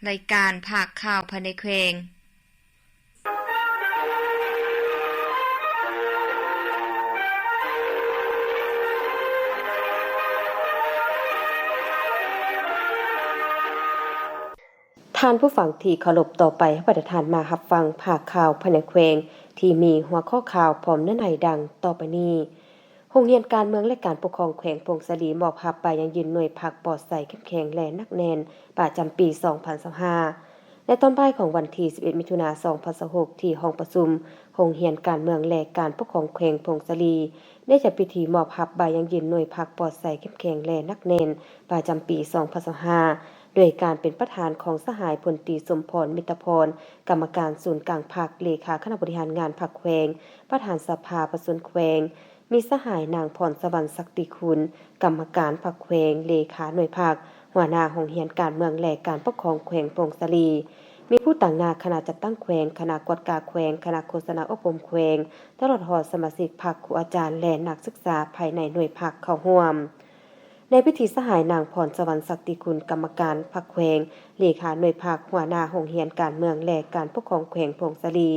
รายการภาคข่าวภายในแขวงท่านผู้ฟังที่เคารพต่อไปให้ประทานมารับฟังภาคข่าวภายในแขวงที่มีหัวข้อข่าวพร้อมเนื้อในดังต่อไปนี้โรงเรียนการเมืองและการปกครองแขวงพงศลีมอบรับใบยังยืนหน่วยภาคปลอดใสเข้มแข็งและนักแน่นประจำปี 2025ในตอนบ่ายของวันที่ 11 มิถุนายน 2026 ที่ห้องประชุมโรงเรียนการเมืองและการปกครองแขวงพงศลีได้จัดพิธีมอบรับใบยังยืนหน่วยภาคปลอดใสเข้มแข็งและนักแน่นประจำปี 2025โดยการเป็นประธานของสหายพลตรีสมพรมิตรพรกรรมการศูนย์กลางพรรคเลขาคณะบริหารงานพรรคแขวงประธานสภาประชุมแขวงมีสหายนางพรสวรรค์ศักดิคุณกรรมการพรรคแขวงเลขาหน่วยพรรคหัวหน้าโรงเรียนการเมืองและการปกครองแขวงพงศลีมีผู้ต่างหน้าคณะจัดตั้งแขวงคณะกวดกาแขวงคณะโฆษณาอบรมแขวงตลอดหอสมาชิกพรรคครูอาจารย์และนักศึกษาภายในหน่วยพรรคเข้าร่วมในพิธีสหายนางพรสวรรค์ศักดิคุณกรรมการพรรคแขวงเลขาหน่วยพรรคหัวหน้าโรงเรียนการเมืองและการปกครองแขวงพงศลี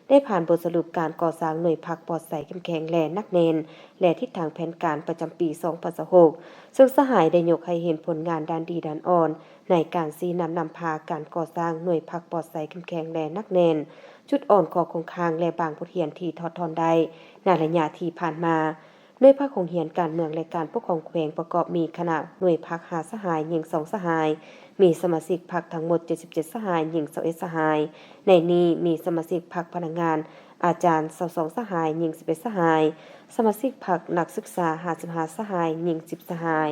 ได้ผ่านบทสรุปการก่อสร้างหน่วยพรรคปลอดใสเข้มแข็งและนักแน่นและทิศทางแผนการประจำปี 2026ซึ่งสหายได้ยกให้เห็นผลงานด้านดีด้านอ่อนในการชี้นำพาการก่อสร้างหน่วยพรรคปลอดใสเข้มแข็งและนักแน่นจุดอ่อนของโครงข่างและบางบทเรียนที่ทอดทอนได้ในระยะที่ผ่านมาหน่วยพรรคของเรียนการเมืองและการปกครองแขวงประกอบมีคณะหน่วยพรรค5สหายหญิง2สหายมีสมาชิกพรรคทั้งหมด77สหายหญิง21สหายในนี้มีสมาชิกพรรคพนักงานอาจารย์22สหายหญิง11สหายสมาชิกพรรคนักศึกษา55สหายหญิง10สหาย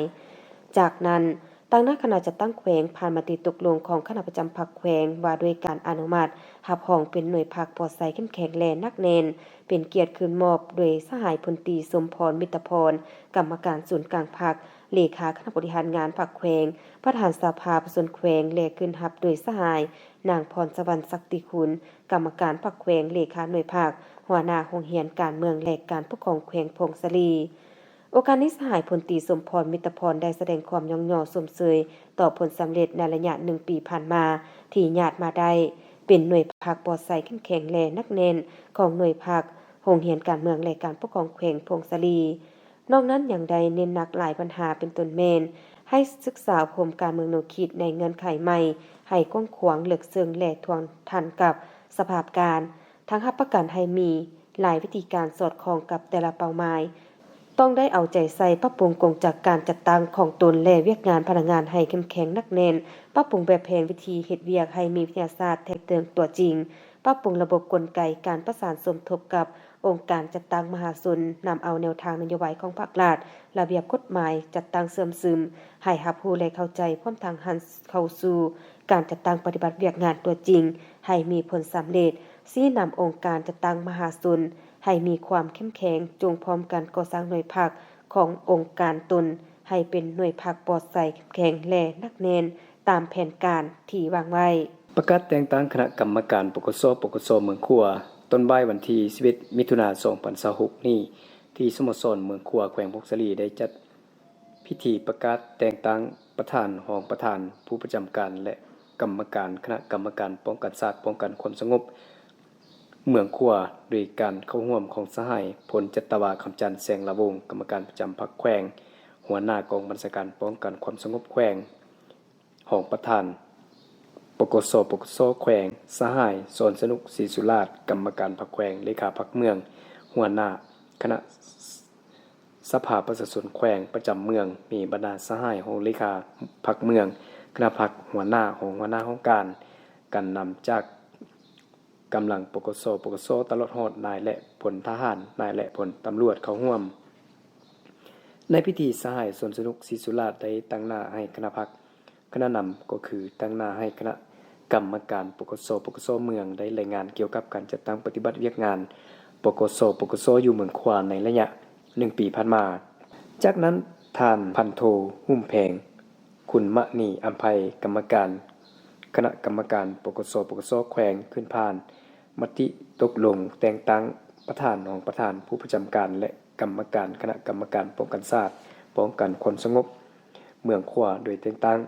จากนั้นตั้งหน้าคณะจัดตั้งแขวงผ่านมติตกลงของคณะประจำพรรคแขวงว่าด้วยการอนุมัติรับรองเป็นหน่วยพรรคปลอดใสเข้มแข็งและนักแน่นเป็นเกียรติคืนมอบโดยสหายพลตรีสมพรมิตรพรกรรมการศูนย์กลางพรรคเลขาคณะบริหารงานพรรคแขวงประธานสภาประชาชนแขวงและขึ้นรับโดยสหายนางพรสวรรค์ศักดิคุณกรรมการพรรคแขวงเลขาหน่วยพรรคหัวหน้าโรงเรียนการเมืองและการปกครองแขวงพงศลีโอกาสนี้สหายพลตรีสมพรมิตรพรได้แสดงความยอมยอสมเสยต่อผลสำเร็จในระยะ1ปีผ่านมาที่ญาติมาได้เป็นหน่วยพรรคปลอดใสเข้มแข็งและนักแน่นของหน่วยพรรคโรงเรียนการเมืองและการปกครองแขวงพงศลีนอกนั้นอย่างใดเน้นหนักหลายปัญหาเป็นต้นเมนให้ศึกษาพรมการเมืองแนวคิดในเงื่อนไขใหม่ให้กว้างขวางลึกซึ้งและทวงทันกับสภาพการทั้งรับประกันให้มีหลายวิธีการสอดคล้องกับแต่ละเป้าหมายต้องได้เอาใจใส่ปรับปรุงกงจากการจัดตั้งของตนและเวียกงานพนักงานให้เข้มแข็งนักแน่นปรับปรุงแบบแผนวิธีเฮ็ดเวียกให้มีวิทยาศาสตร์แท้จริงตัวจริงปรับปรุงระบบกลไกการประสานสมทบกับองค์การจัดตั้งมหาชนนำเอาแนวทางนโยบายของภาครัฐระเบียบกฎหมายจัดตั้งเสริมซึมให้รับรู้และเข้าใจพร้อมทางหันเข้าสู่การจัดตั้งปฏิบัติเวียกงานตัวจริงให้มีผลสำเร็จชี้นำองค์การจัดตั้งมหาชนให้มีความเข้มแข็งจงพร้อมกันก่อสร้างหน่วยพรรคขององค์การตนให้เป็นหน่วยพรรคปลอดใสเข้มแข็งและนักแน่นตามแผนการที่วางไว้ประกาศแต่งตั้งคณะกรรมการปกสเมืองขัวต้นบ่ายวันที่11มิถุนายน 2026นี้ที่สโมสรเมืองขัวแขวงพงศลีได้จัดพิธีประกาศแต่งตั้งประธานรองประธานผู้ประจำการและกรรมการคณะกรรมการป้องกันศาสตร์ป้องกันความสงบเมืองขัวโดยการเข้าร่วมของสหายพลจัตวาคำจันทร์แสงละวงกรรมการประจำพรรคแขวงหัวหน้ากองบัญชาการป้องกันความสงบแขวงรองประธานปกสแขวงสหายสวนสนุกศรีสุราษฎร์กรรมการพรรคแขวงเลขาพรรคเมืองหัวหน้าคณะสภาประชาชนแขวงประจำเมืองมีบรรดาสหายของเลขาพรรคเมืองคณะพรรคหัวหน้าของการกันนำจากกำลังปกสตลอดฮอดนายและพลทหารนายและพลตำรวจเข้าร่วมในพิธีสหายสวนสนุกศรีสุราษฎร์ได้ตั้งหน้าให้คณะพรรคคณะนำก็คือตั้งหน้าให้คณะกรรมการปกสเมืองได้รายงานเกี่ยวกับการจัดตั้งปฏิบัติเวียกงานปกสอยู่เมืองขวานในระยะ1ปีผ่านมาจากนั้นท่านพันโทหุ้มแพงคุณมณีอำไพกรรมการคณะกรรมการปกสแขวงขึ้นผ่านมติตกลงแต่งตั้งประธานรองประธานผู้ประจำการและกรรมการคณะกรรมการป้องกันศาสตร์ป้องกันความสงบเมืองขวาโดยแต่งตั้ง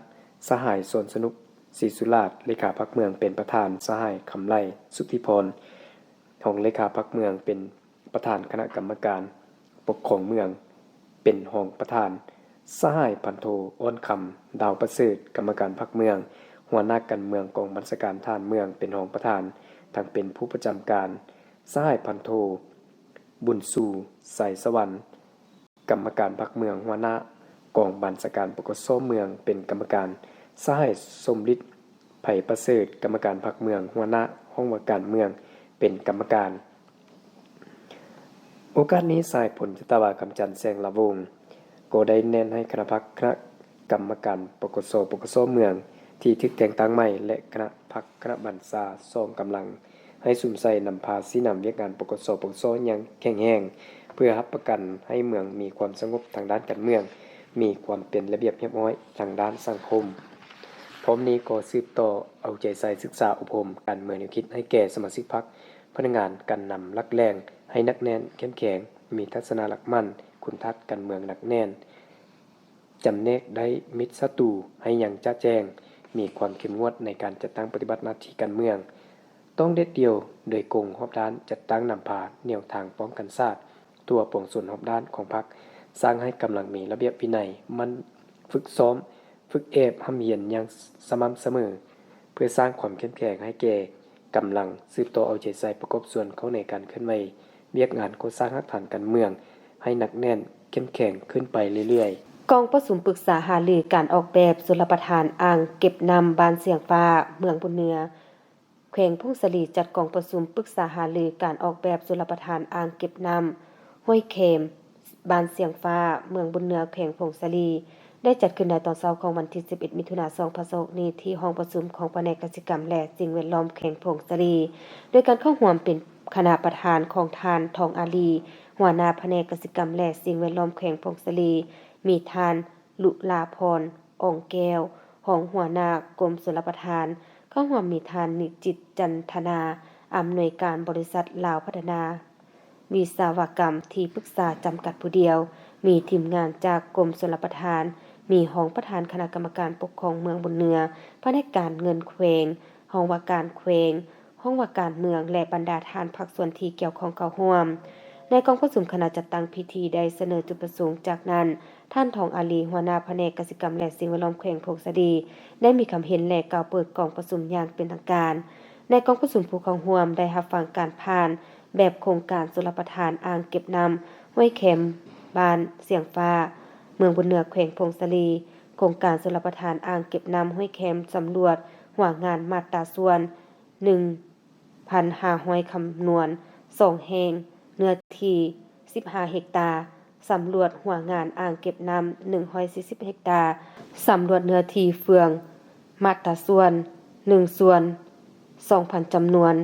สหายสวนสนุก ศรีสุราษฎร์เลขาพรรคเมืองเป็นประธานสหายคำไล่สุทธิพรรองเลขาพรรคเมืองเป็นประธานคณะกรรมการปกครองเมืองเป็นรองประธานสหายพันโทอ้นคำดาวประเสริฐกรรมการพรรคเมืองหัวหน้าการเมืองกองบัญชาการทหารเมืองเป็นรองประธานทั้งเป็นผู้ประจำการสหายพันโทบุญสู่ใสสวรรค์กรรมการพรรคเมืองหัวหน้ากองบัญชาการปกครองเมืองเป็นกรรมการสหายสมฤทธิ์ไผ่ประเสริฐกรรมการพรรคเมืองหัวหน้าห้องว่าการเมืองเป็นกรรมการโอกาสนี้สายผลจิตวาคำจันทร์แสงละวงก็ได้แนะนให้คณะพรรคคณะกรรมการปกครองเมืองที่ทึกแต่งตั้งใหม่และคณะพรรคคณะบัญชาส่งกำลังให้สุ่มใส่นำพาสีนำเวียกงานปกครองอย่างแข็งแรงเพื่อรับประกันให้เมืองมีความสงบทางด้านการเมืองมีความเป็นระเบียบเรียบร้อยทางด้านสังคมพร้อมนี้ก็สืบต่อเอาใจใส่ศึกษาอบรมการเมืองแนวคิดให้แก่สมาชิกพรรคพนักงานการนำลักแรงให้นักแน่นเข้มแข็งมีทัศนหลักมั่นคุณทัศน์การเมืองหนักแน่นจำแนกได้มิตรศัตรูให้อย่างจ้าแจ้งมีความเข้มงวดในการจัดตั้งปฏิบัติหน้าที่การเมืองต้องเด็ดเดียวโดยกงรอบด้านจัดตั้งนำพาแนวทางป้องกันชาติตัวปวงส่วนรอบด้านของพรรคสร้างให้กำลังมีระเบียบวินัยมันฝึกซ้อมฝึกห้ำเยียนอย่างสม่ำเสมอเพื่อสร้างความเข้มแข็งให้แก่กำลังสืบต่อเอาใจใส่ประกอบส่วนเข้าในการเคลื่อนไหวเรียกงานก่อสร้างรากฐานการเมืองให้หนักแน่นเข้มแข็งขึ้นไปเรื่อยๆกองประชุมปรึกษาหารือการออกแบบชลประทานอ่างเก็บน้ำบ้านเสียงฟ้าเมืองบุญเหนือแขวงพุ่งสลีจัดกองประชุมปรึกษาหารือการออกแบบชลประทานอ่างเก็บน้ำห้วยเข็มบ้านเสียงฟ้าเมืองบุญเหนือแขวงพงศลี ได้จัดขึ้นในตอนเช้าของวันที่11มิถุนายน2026นี้ที่ห้องประชุมของแผนกกสิกรรมและสิ่งแวดล้อมแขวงพงศลีโดยการเข้าร่วมเป็นคณะประธานของทานทองอาลีหัวหน้าแผนกกสิกรรมและสิ่งแวดล้อมแขวงพงศลีมีทานลุลาพรอ่องแก้วรองหัวหน้ากรมชลประทานเข้าร่วมมีทานนิจิตจันทนาอำนวยการบริษัทลาวพัฒนาวิศวกรรมที่ปรึกษาจำกัดผู้เดียวมีทีมงานจากกรมชลประทานมีห้องประธานคณะกรรมการปกครองเมืองบุญเหนือแผนกการเงินแขวงห้องว่าการแขวงห้องว่าการเมืองและบรรดาทานภาคส่วนที่เกี่ยวข้องเข้าร่วมในกองประชุมคณะจัดตั้งพิธีได้เสนอจุดประสงค์จากนั้นท่านทองอาลีหัวหน้าแผนกกสิกรรมและสิ่งแวดล้อมแขวงพงศลีได้มีคำเห็นและกล่าวเปิดกองประชุมอย่างเป็นทางการในกองประชุมผู้เข้าร่วมได้รับฟังการผ่านแบบโครงการชลประทานอ่างเก็บน้ำห้วยเข็มบ้านเสียงฟ้าเมืองบุญเหนือแขวงพงศลีโครงการชลประทานอ่างเก็บน้ำห้วยเข็มสำรวจหัวงานมาตราส่วน 1,500 คำนวณ2แห่งเนื้อที่15เฮกตาร์สำรวจหัวงานอ่างเก็บน้ำ140เฮกตาร์สำรวจเนื้อที่เฟืองมาตราส่วน1ส่วน 2,000 จำนวน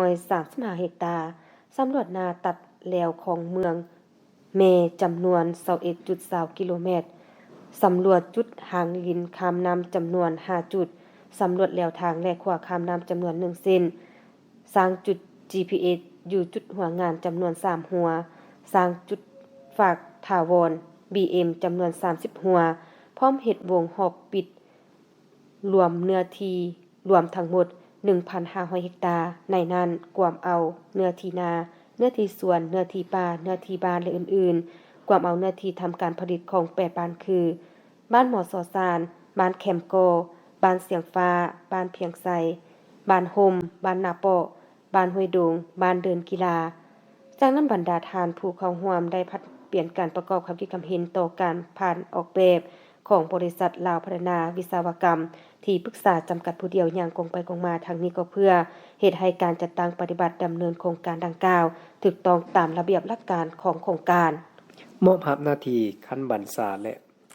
335เฮกตาร์สำรวจนาตัดแล้วของเมืองเมจำนวน 21.20 กิโลเมตรสำรวจจุดหางลินข้ามน้ำจำนวน5จุดสำรวจแนวทางและขวาข้ามน้ำจำนวน1เส้นสร้างจุด GPS อยู่จุดหัวงานจำนวน3หัวสร้างจุดฝากถาวร BM จำนวน30หัวพร้อมเฮ็ดวงหอบปิดรวมเนื้อที่รวมทั้งหมด 1,500 เฮกตาร์ในนั้นกวมเอาเนื้อที่นาเนื้อที่สวนเนื้อที่ป่าเนื้อที่บ้านและอื่นๆกวมเอาเนื้อที่ทำการผลิตของ8บ้านคือบ้านหมอสอซานบ้านแคมโกบ้านเสียงฟ้าบ้านเพียงไซบ้านห่มบ้านนาโปะบ้านห้วยดงบ้านเดินกีฬาจากนั้นบรรดาทานผู้เข้าร่วมได้พัดเปลี่ยนการประกอบความคิดความเห็นต่อการผ่านออกแบบของบริษัทลาวพัฒนาวิศวกรรมที่ปรึกษาจำกัดผู้เดียวอย่างกงไปกงมาทางนี้ก็เพื่อเหตุให้การจัดตั้งปฏิบัติดำเนินโครงการดังกล่าวถูกต้องตามระเบียบหลักการของโครงการมอบหน้าที่ขั้นบัญชาและ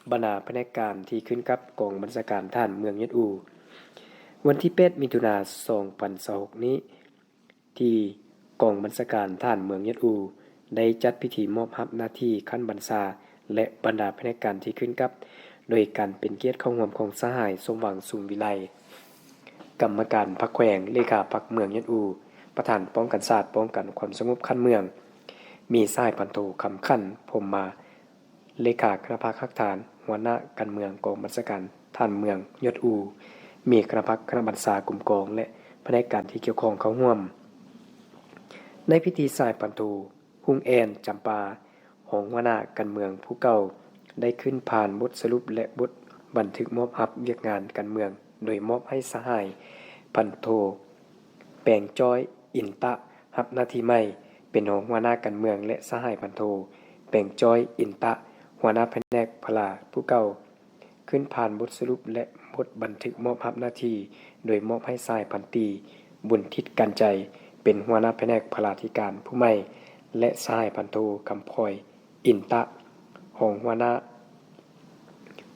บรรณาแผนกการที่ขึ้นกับกองบัญชาการทหารเมืองยะอูวันที่8มิถุนายน2026นี้ที่กองบัญชาการทหารเมืองยะอูได้จัดพิธีมอบหน้าที่ขั้นบัญชาและบรรดาแผนกการที่ขึ้นกับโดยการเป็นเกียรติเข้าร่วมของสหายสมหวังสุงวิไลกรรมการพรรคแขวงเลขาพรรคเมืองยะอูประธานป้องกันชาติป้องกันความสงบขั้นเมืองมีสายพันโทคำขั้นพรมมาเลขาคณะภาคทักฐานหัวหน้าการเมืองกองบัญชาการทหารเมืองยะอู มีคณะพักคณะบัญชากลุ่มกองและแผนกการที่เกี่ยวข้องเข้าร่วมในพิธีสายปันโทหุ่งแอนจำปาของหัวหน้าการเมืองผู้เก่าได้ขึ้นผ่านบทสรุปและบทบันทึกมอบรับเวียกงานการเมืองโดยมอบให้สหายพันโทแปลงจ้อยอินตะรับหน้าที่ใหม่เป็นรองหัวหน้าการเมืองและสหายพันโทแปลงจ้อยอินตะหัวหน้าแผนกพลาผู้เก่าขึ้นผ่านบทสรุปและบทบันทึกมอบรับหน้าที่โดยมอบให้สหายพันตีบุญทิศกันใจเป็นหัวหน้าแผนกพลาธิการผู้ใหม่และสหายพันโทคำพลอยอินตะของหัวหน้า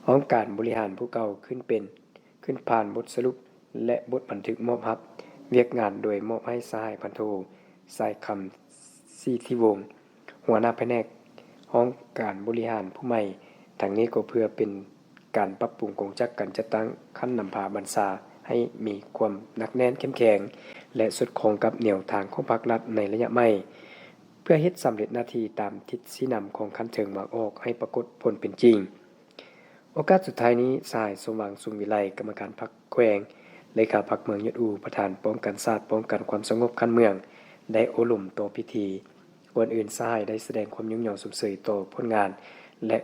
องค์การบริหารผู้เก่าขึ้นผ่านบทสรุปและบทบันทึกมอบรับเวียกงานโดยมอบให้สหายพันโทสายคำซีทิวงศ์หัวหน้าแผนกองค์การบริหารผู้ใหม่ทั้งนี้ก็เพื่อเป็นการปรับปรุงกงจักการจัดตั้งขั้นนำพาบัญชาให้มีความหนักแน่นเข้มแข็งและสอดคล้องกับแนวทางของภาครัฐในระยะใหม่เพื่อเฮ็ดสำเร็จหน้าที่ตามทิศชี้นำของคันเชิงวางออกให้ปรากฏผลเป็นจริงโอกาสสุดท้ายนี้สายสว่างสุงวิไลกรรมการพรรคแขวงเลขาพรรคเมืองยะอูประธานป้องกันศาสตร์ป้องกันความสงบคันเมืองได้โอลุ่มต่อพิธีก่อนอื่นสายได้แสดงความยุ่งเหยิงสมเสยต่อผลงานและ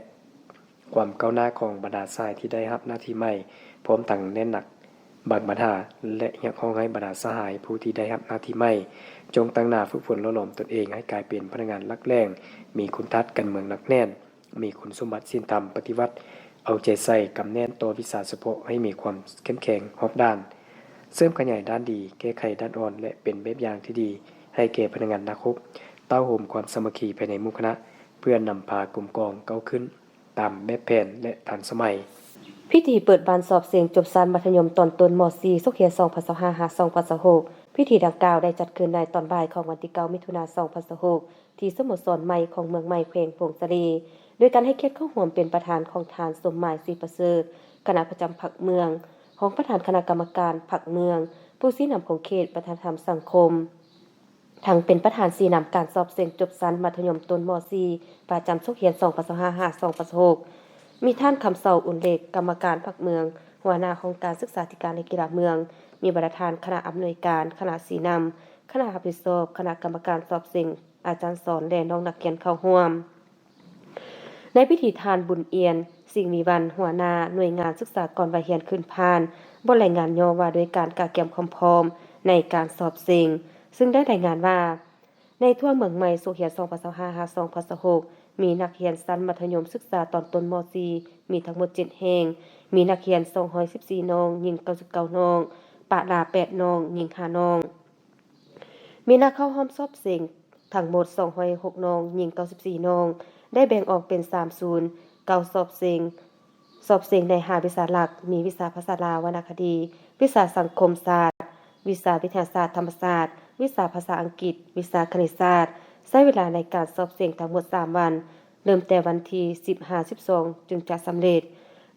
ความก้าวหน้าของบรรดาสายที่ได้รับหน้าที่ใหม่พร้อมทั้งแน่นหนักบังบัญชาและอยากขอให้บรรดาสหายผู้ที่ได้รับหน้าที่ใหม่จงตั้งหน้าฝึกฝนหล่อหลอมตนเองให้กลายเป็นพนักงานหลักแหล่งมีคุณทัศน์การเมืองหนักแน่นมีคุณสมบัติศีลธรรมปฏิวัติเอาใจใส่กำแน่นต่อวิสาเฉพาะให้มีความเข้มแข็งรอบด้านเสริมขยายด้านดีแก้ไขด้านอ่อนและเป็นแบบอย่างที่ดีให้แก่พนักงานนักรบเต้าโหมความสามัคคีภายในหมู่คณะเพื่อนำพากลุ่มกองเก้าขึ้นตามแบบแผนและทันสมัยพิธีเปิดบานสอบเสียงจบชั้นมัธยมตอนต้นม .4 ศุกร์ที่2025-2026พิธีดังกล่าวได้จัดขึ้นในตอนบ่ายของวันที่9มิถุนายน2026ที่สโมสรใหม่ของเมืองใหม่แขวงพงศรีโดยการให้เกียรติเข้าร่วมเป็นประธานของทานสมหมายศรีประเสริฐคณะประจำพรรคเมืองของประธานคณะกรรมการพรรคเมืองผู้ชี้นำของเขตวัฒนธรรมสังคมทั้งเป็นประธานชี้นำการสอบเสียงจบชั้นมัธยมต้นม .4 ประจำศุกร์ที่2025-2026มีท่านคำเสาอุ่นเล็กกรรมการพรรคเมืองหัวหน้าของการศึกษาธิการและกีฬาเมืองมีประธานคณะอำนวยการคณะสีนำคณะรับผิดชอบคณะกรรมการสอบเสียงอาจารย์สอนและน้องนักเรียนเข้าร่วมในพิธีทานบุญเอียนสิ่งมีวันหัวหน้าหน่วยงานศึกษากรวัยเรียนขึ้นพานบนรายงานย่อว่าโดยการกะเกียมความพร้อมในการสอบเสียงซึ่งได้รายงานว่าในทั่วเมืองใหม่ศุกร์ที่2025-2026มีนักเรียนชั้นมัธยมศึกษาตอนต้นม .4 มีทั้งหมด7แห่งมีนักเรียน214น้องหญิง99น้องปะลา8น้องหญิง5น้องมีนักเข้าร่วมสอบเสียงทั้งหมด206น้องหญิง94น้องได้แบ่งออกเป็น3ศูนย์9สอบเสียงใน5วิชาหลักมีวิชาภาษาลาววรรณคดีวิชาสังคมศาสตร์วิชาวิทยาศาสตร์ธรรมศาสตร์วิชาภาษาอังกฤษวิชาคณิตศาสตร์ใช้เวลาในการสอบเสียงทั้งหมด3วันเริ่มแต่วันที่15-12จึงจะสำเร็จ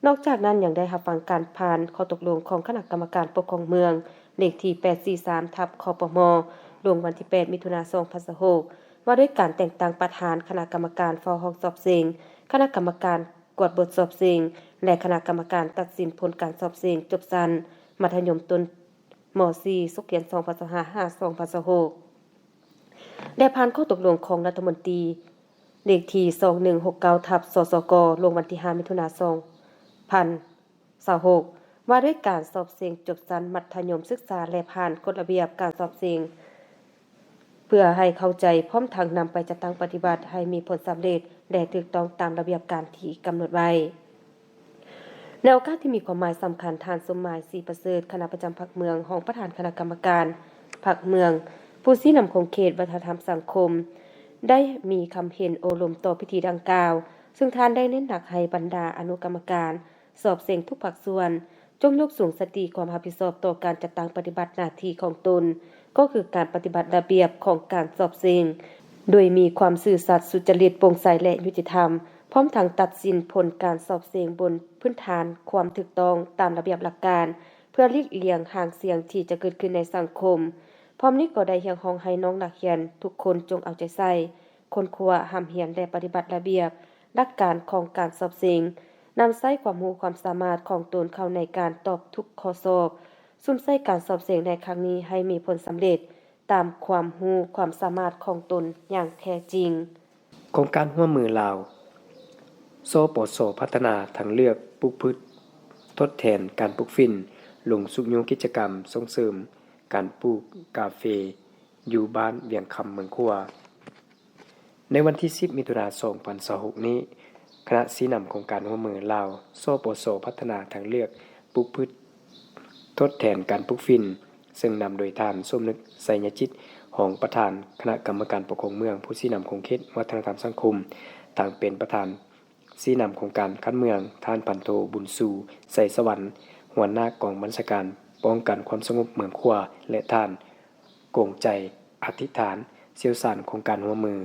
นอกจากนั้นยังได้รับฟังการผ่านข้อตกลงของคณะกรรมการปกครองเมืองเลขที่843/คปม.ลงวันที่8มิถุนายน2026ว่าด้วยการแต่งตั้งประธานคณะกรรมการเฝ้าห้องสอบเสียงคณะกรรมการกวดบทสอบเสียงและคณะกรรมการตัดสินผลการสอบเสียงจบชั้นมัธยมต้นม .4 ศุกร์ที่2025-2026ได้ผ่านข้อตกลงของรัฐมนตรีเลขที่2169/สสกลงวันที่5มิถุนายน2026ว่าด้วยการสอบเสียงจบชั้นมัธยมศึกษาและผ่านกฎระเบียบการสอบเสียงเพื่อให้เข้าใจพร้อมทั้งนำไปจัดตั้งปฏิบัติให้มีผลสำเร็จและถูกต้องตามระเบียบการที่กำหนดไว้ในโอกาสที่มีความหมายสำคัญทานสมหมายศรีประเสริฐคณะประจำพรรคเมืองของประธานคณะกรรมการพรรคเมืองผู้ชี้นำของเขตวัฒนธรรมสังคมได้มีคำเห็นโอลมต่อพิธีดังกล่าวซึ่งท่านได้เน้นหนักให้บรรดาอนุกรรมการสอบเสียงทุกภาคส่วนจงยกสูงสติความรับผิดชอบต่อการจัดตั้งปฏิบัติหน้าที่ของตนก็คือการปฏิบัติระเบียบของการสอบเสียงโดยมีความซื่อสัตย์สุจริตโปร่งใสและยุติธรรมพร้อมทั้งตัดสินผลการสอบเสียงบนพื้นฐานความถูกต้องตามระเบียบหลักการเพื่อหลีกเลี่ยงห่างเสียงที่จะเกิดขึ้นในสังคมพร้อมนี้ก็ได้เรียกร้องให้น้องนักเรียนทุกคนจงเอาใจใส่ค้นคว้าห้ามเรียนและปฏิบัติระเบียบหลักการของการสอบเสียง นำใช้ความรู้ความสามารถของตนเข้าในการตอบทุกข้อสอบซุ่มใช้การสอบเสียงในครั้งนี้ให้มีผลสำเร็จตามความรู้ความสามารถของตนอย่างแท้จริงโครงการร่วมมือลาวสปสพัฒนาทางเลือกปลูกพืชทดแทนการปลูกฝิ่นลงสุขยุกิจกรรมส่งเสริมการปลูกกาเฟอยู่บ้านเวียงคำเมืองขัวในวันที่10มิถุนายน2026นี้คณะสีนำโครงการร่วมมือลาวสปสพัฒนาทางเลือกปลูกพืชทดแทนการปลูกฝิ่นซึ่งนำโดยท่านสมนึกไสยจิตของประธานคณะกรรมการปกครองเมืองผู้สีนำโครงเขตวัฒนธรรมสังคมต่างเป็นประธานสีนำโครงการคัดเมืองท่านพันโทบุญสู่ใสสวรรค์หัวหน้ากองบัญชาการป้องกันความสงบเมืองขัวและท่านโกงใจอธิษฐานเชี่ยวชาญโครงการร่วมมือ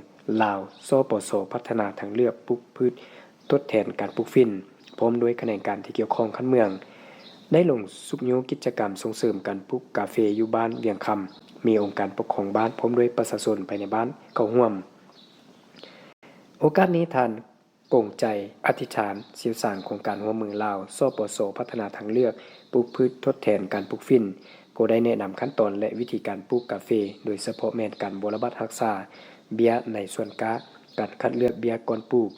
ลาวสปสพัฒนาทางเลือกปลูกพืชทดแทนการปลูกฝิ่นพร้อมด้วยคณะการที่เกี่ยวข้องคัดเมืองได้ลงสุขโยกิจกรรมส่งเสริมการปลูกกาเฟอยู่บ้านเวียงคำมีองค์การปกครองบ้านพร้อมด้วยประชาชนภายในบ้านเข้าร่วมโอกาสนี้ท่านโกงใจอธิษฐานเชี่ยวชาญโครงการร่วมมือลาวสปสพัฒนาทางเลือกปลูกพืชทดแทนการปลูกฝิ่นก็ได้แนะนำขั้นตอนและวิธีการปลูกกาเฟโดยเฉพาะแม่นการบรบัดรักษาเบี้ยในส่วนกาการคัดเลือกเบี้ยก่อนปลูก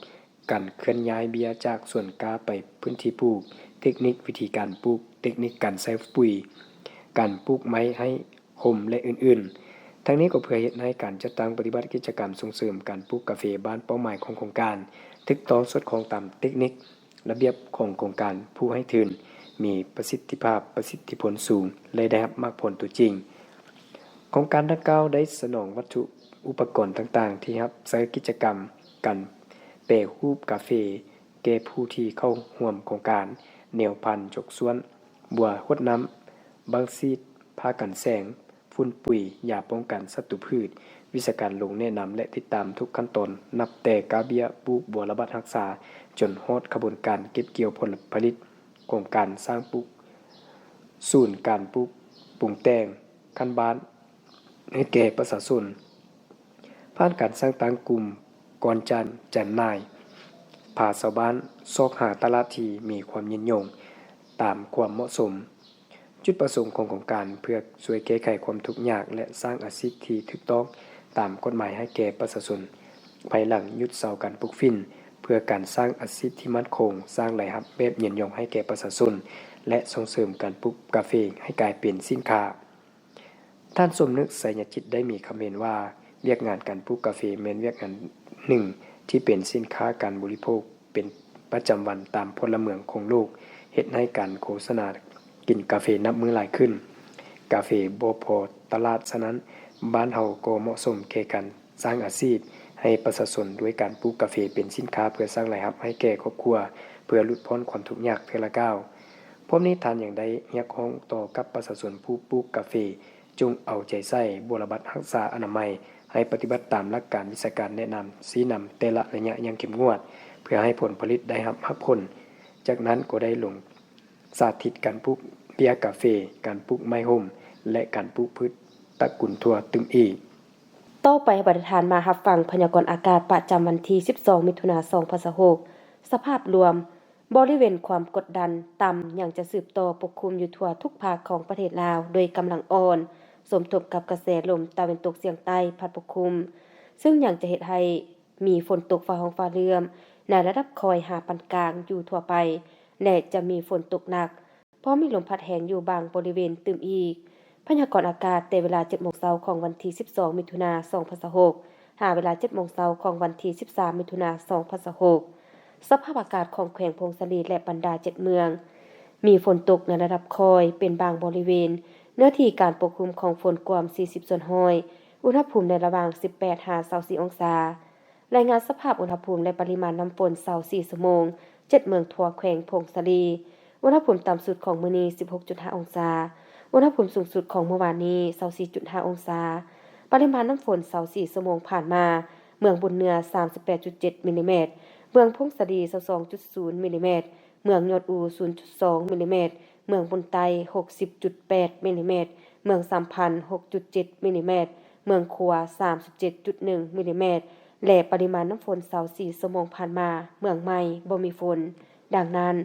การเคลื่อนย้ายเบี้ยจากส่วนกาไปพื้นที่ปลูกเทคนิควิธีการปลูกเทคนิคการใช้ปุ๋ยการปลูกไม้ให้ห่มและอื่นๆทั้งนี้ก็เพื่อเฮ็ดให้การจัดตั้งปฏิบัติกิจกรรมส่งเสริมการปลูกกาแฟบ้านเป้าหมายของโครงการถึกต้องสอดคล้องตามเทคนิคระเบียบของโครงการผู้ให้ทุนมีประสิทธิภาพประสิทธิผลสูงและได้รับมรรคผลตัวจริงโครงการดังกล่าวได้สนองวัตถุอุปกรณ์ต่างๆที่รับใช้กิจกรรมการแปรรูปกาแฟแก่ผู้ที่เข้าร่วมโครงการแนวพันธุ์จกส่วนบัวรดน้ำบางซีดผ้ากันแสงฝุ่นปุ๋ยยาป้องกันศัตรูพืชวิชาการลงแนะนำและติดตามทุกขั้นตอนนับแต่กาเบียปลูกบัวระบาดรักษาจนฮอดขบวนการเก็บเกี่ยวผลผลิตโครงการสร้างปลูกศูนย์การปลูกปรุงแต่งคันบ้านให้แก่ประชาชนผ่านการสร้างตั้งกลุ่มก่อนจันจำหน่ายพาชาวบ้านซอกหาตลาดที่มีความยินยงตามความเหมาะสมจุดประสงค์ของโครงการเพื่อช่วยแก้ไขความทุกข์ยากและสร้างอาชีพที่ถูกต้องตามกฎหมายให้แก่ประชาชนภายหลังยุดเซาการปลูกฝิ่นเพื่อการสร้างอาชีพที่มั่นคงสร้างรายรับแบบยืนยงให้แก่ประชาชนและส่งเสริมการปลูกกาแฟให้กลายเป็นสินค้าท่านสมนึกไสยจิตได้มีคำเห็นว่าเวียกงานการปลูกกาแฟแม้นเวียกงานหนึ่งที่เป็นสินค้าการบริโภคเป็นประจำวันตามพลเมืองของโลกเฮ็ดให้การโฆษณากินกาแฟนับมื้อหลายขึ้นกาแฟบ่พอตลาดฉะนั้นบ้านเฮาก็เหมาะสมแก่การสร้างอาชีพให้ประชาชนด้วยการปลูกกาแฟเป็นสินค้าเพื่อสร้างรายรับให้แก่ครอบครัวเพื่อหลุดพ้นความทุกข์ยากเทื่อละก้าวพร้อมนี้ท่านยังได้เรียกร้องต่อกับประชาชนผู้ปลูกกาแฟจงเอาใจใส่บรบัดรักษาอนามัยให้ปฏิบัติตามหลักการวิชาการแนะนำชี้นำแต่ละระยะอย่างเข้มงวดเพื่อให้ผลผลิตได้รับผลจากนั้นก็ได้ลงสาธิตการปลูกเบียร์กาแฟการปลูกไม้ห่มและการปลูกพืชตระกูลถั่วตึงอีกต่อไปบรรทานมารับฟังพยากรณ์อากาศประจำวันที่12มิถุนายน2026สภาพรวมบริเวณความกดดันต่ำยังจะสืบต่อปกคลุมอยู่ทั่วทุกภาคของประเทศลาวโดยกำลังอ่อนสมทบกับกระแสลมตะวันตกเฉียงใต้พัดปกคลุมซึ่งยังจะเฮ็ดให้มีฝนตกฟ้าร้องฟ้าเลื่อมในระดับคอยหาปานกลางอยู่ทั่วไปและจะมีฝนตกหนักเพราะมีลมพัดแรงอยู่บางบริเวณตึมอีกพยากรณ์อากาศแต่เวลา 7:00 นของวันที่12มิถุนายน2026หาเวลา 7:00 นของวันที่13มิถุนายน2026สภาพอากาศของแขวงพงศลีและบรรดา7เมืองมีฝนตกในระดับคอยเป็นบางบริเวณเนื้อที่การปกคลุมของฝนกว่า40ส่วนห้อยอุณหภูมิในระหว่าง 18-24 องศารายงานสภาพอุณหภูมิและปริมาณน้ำฝน24ชั่วโมง7เมืองทั่วแขวงพงศลีอุณหภูมิต่ำสุดของมื้อนี้ 16.5 องศาอุณหภูมิสูงสุดของเมื่อวานนี้ 24.5 องศาปริมาณน้ำฝน24ชั่วโมงผ่านมาเมืองบุญเนือ 38.7 มิลลิเมตรเมืองพงศลี 22.0 มิลลิเมตรเมืองยอดอู 0.2 มิลลิเมตรเมืองบุญไต 60.8 มิลลิเมตรเมืองสัมพันธ์ 6.7 มิลลิเมตรเมืองขัว 37.1 มิลลิเมตรและปริมาณน้ำฝน24ชั่วโมงผ่านมาเมืองใหม่บ่มีฝน ดังนั้น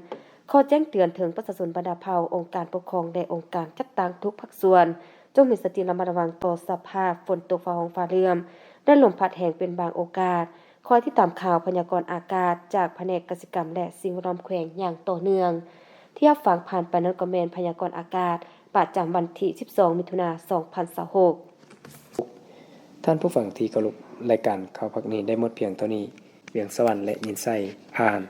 ขอแจ้งเตือนถึงประชาชนบรรดาเผ่าองค์การปกครองและองค์การจัดตั้งทุกภาคส่วนจงมีสติระมัดระวังต่อสภาพฝนตกฟ้าร้องฟ้าเรือมและลมพัดแรงเป็นบางโอกาสคอยที่ตามข่าวพยากรณ์อากาศจากแผนกกสิกรรมและสิ่งแวดล้อมแขวงอย่างต่อเนื่องที่รับฟังผ่านไปนั้นก็แม่นพยากรณ์อากาศประจำวันที่12มิถุนายน2026ท่านผู้ฟังที่เคารพรายการข่าวพักนี้ได้หมดเพียงเท่านี้เวียงสวรรค์และยินไส้ผ่าน